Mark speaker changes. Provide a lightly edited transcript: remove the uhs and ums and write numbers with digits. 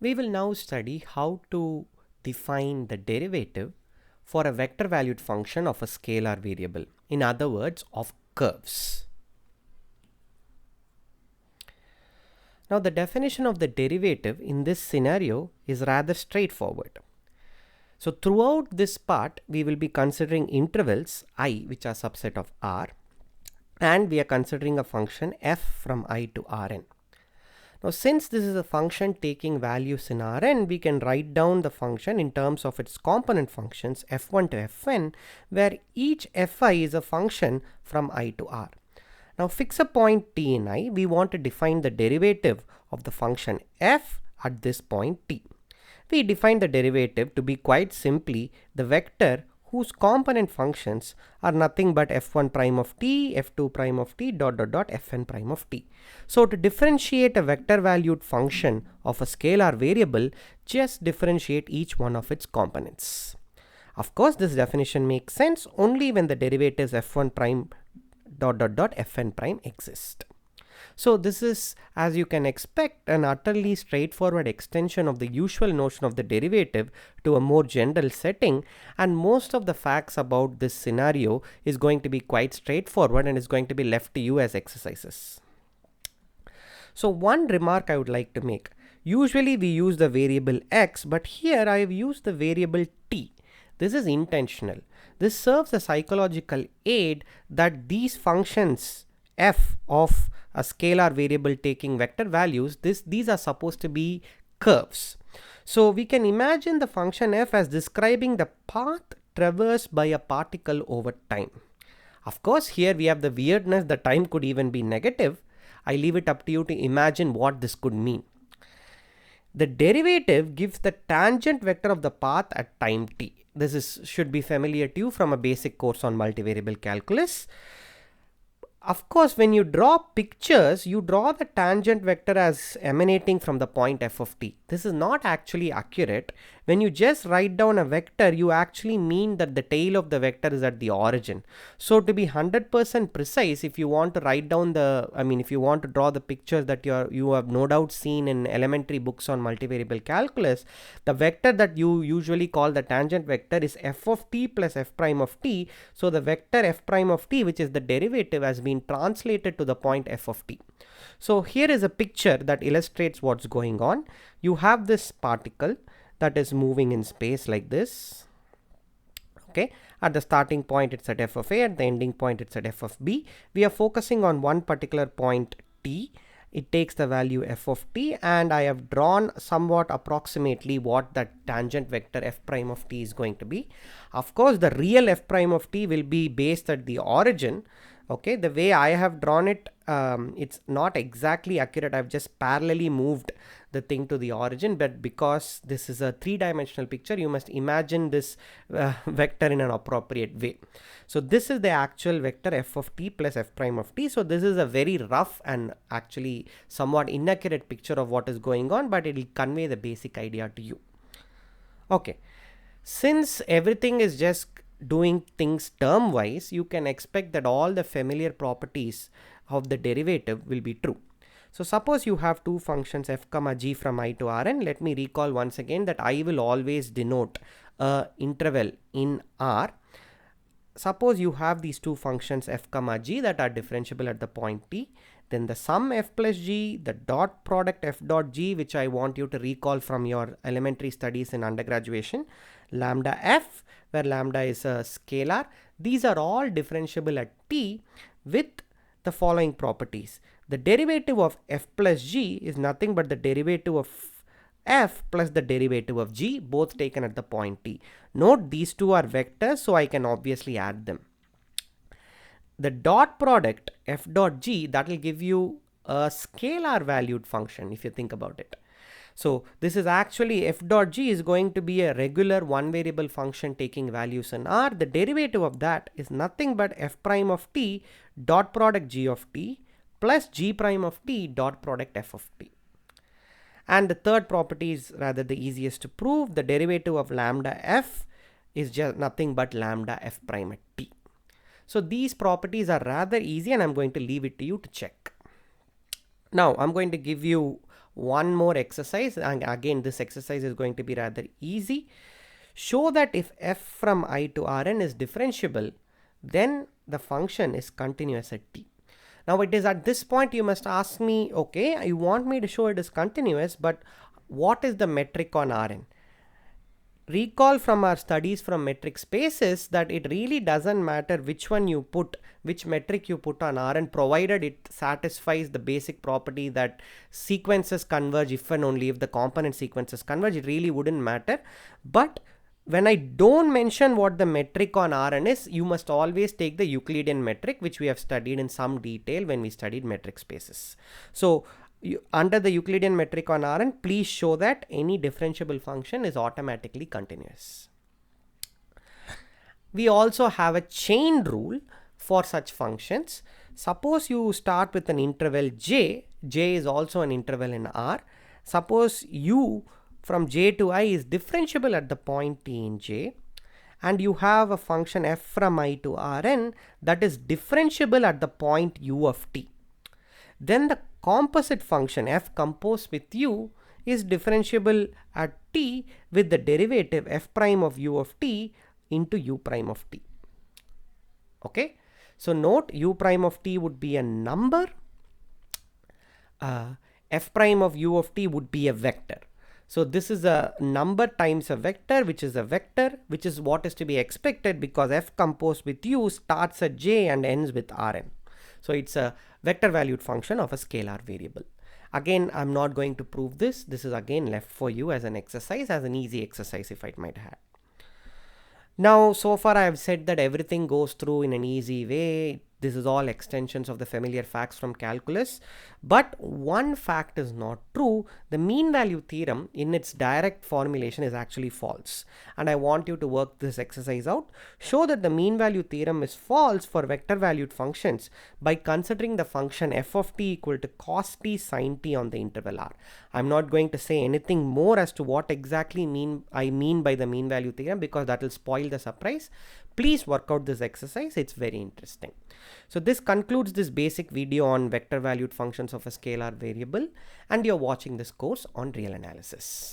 Speaker 1: We will now study how to define the derivative for a vector valued function of a scalar variable, in other words of curves. Now the definition of the derivative in this scenario is rather straightforward. So throughout this part we will be considering intervals I, which are subset of R, and we are considering a function f from I to Rn. Now since this is a function taking values in Rn, we can write down the function in terms of its component functions f1 to fn, where each fi is a function from I to R. Now fix a point t in I. We want to define the derivative of the function f at this point t. We define the derivative to be quite simply the vector whose component functions are nothing but f1 prime of t, f2 prime of t, fn prime of t. So to differentiate a vector valued function of a scalar variable, just differentiate each one of its components. Of course, this definition makes sense only when the derivatives f1 prime fn prime exist. So this is, as you can expect, an utterly straightforward extension of the usual notion of the derivative to a more general setting, and most of the facts about this scenario is going to be quite straightforward and is going to be left to you as exercises. So one remark I would like to make: usually we use the variable x, but here I have used the variable t. This is intentional. This serves a psychological aid that these functions f of a scalar variable taking vector values, these are supposed to be curves. So we can imagine the function f as describing the path traversed by a particle over time. Of course, here we have the weirdness that time could even be negative. I leave it up to you to imagine what this could mean. The derivative gives the tangent vector of the path at time t. This should be familiar to you from a basic course on multivariable calculus. Of course, when you draw pictures, you draw the tangent vector as emanating from the point f of t. This is not actually accurate. When you just write down a vector, you actually mean that the tail of the vector is at the origin. So to be 100% precise, if you want to write down if you want to draw the pictures that you have no doubt seen in elementary books on multivariable calculus, the vector that you usually call the tangent vector is f of t plus f prime of t. So the vector f prime of t, which is the derivative, has been translated to the point f of t. So here is a picture that illustrates what's going on. You have this particle that is moving in space like this. Okay, at the starting point it's at f of a, at the ending point it's at f of b. We are focusing on one particular point t. It takes the value f of t, and I have drawn somewhat approximately what that tangent vector f prime of t is going to be. Of course, the real f prime of t will be based at the origin. Okay, the way I have drawn it, it's not exactly accurate. I've just parallelly moved the thing to the origin, but because this is a three-dimensional picture, you must imagine this vector in an appropriate way. So this is the actual vector f of t plus f prime of t. So this is a very rough and actually somewhat inaccurate picture of what is going on, but it will convey the basic idea to you. Okay, since everything is just doing things term wise, you can expect that all the familiar properties of the derivative will be true. So suppose you have two functions f comma g from I to Rn. Let me recall once again that I will always denote a interval in R. Suppose you have these two functions f comma g that are differentiable at the point t. Then the sum f plus g, the dot product f dot g, which I want you to recall from your elementary studies in undergraduation, lambda f, where lambda is a scalar. These are all differentiable at t with the following properties. The derivative of f plus g is nothing but the derivative of f plus the derivative of g, both taken at the point t. Note these two are vectors, so I can obviously add them. The dot product f dot g, that will give you a scalar valued function if you think about it. So this is actually f dot g is going to be a regular one variable function taking values in R. The derivative of that is nothing but f prime of t dot product g of t plus g prime of t dot product f of t. And the third property is rather the easiest to prove. The derivative of lambda f is just nothing but lambda f prime at t. So these properties are rather easy, and I'm going to leave it to you to check. Now I'm going to give you one more exercise, and again this exercise is going to be rather easy. Show that if f from I to Rn is differentiable, then the function is continuous at t. Now it is at this point you must ask me, okay, you want me to show it is continuous, but what is the metric on Rn? Recall from our studies from metric spaces that it really doesn't matter which metric you put on Rn, provided it satisfies the basic property that sequences converge if and only if the component sequences converge. It really wouldn't matter. But when I don't mention what the metric on Rn is, you must always take the Euclidean metric, which we have studied in some detail when we studied metric spaces. So under the Euclidean metric on Rn, please show that any differentiable function is automatically continuous. We also have a chain rule for such functions. Suppose you start with an interval j is also an interval in R. Suppose u from j to I is differentiable at the point t in j, and you have a function f from I to Rn that is differentiable at the point u of t. Then the composite function f composed with u is differentiable at t with the derivative f prime of u of t into u prime of t. Okay, so note u prime of t would be a number, f prime of u of t would be a vector. So this is a number times a vector, which is a vector, which is what is to be expected because f composed with u starts at j and ends with Rn. So it's a vector valued function of a scalar variable. Again, I'm not going to prove this. This is again left for you as an exercise, as an easy exercise if I might have. Now, so far I have said that everything goes through in an easy way. This is all extensions of the familiar facts from calculus. But one fact is not true. The mean value theorem in its direct formulation is actually false. And I want you to work this exercise out. Show that the mean value theorem is false for vector valued functions by considering the function f of t equal to cos t sin t on the interval R. I'm not going to say anything more as to what exactly I mean by the mean value theorem, because that will spoil the surprise. Please work out this exercise. It's very interesting. So this concludes this basic video on vector valued functions of a scalar variable, and you're watching this course on real analysis.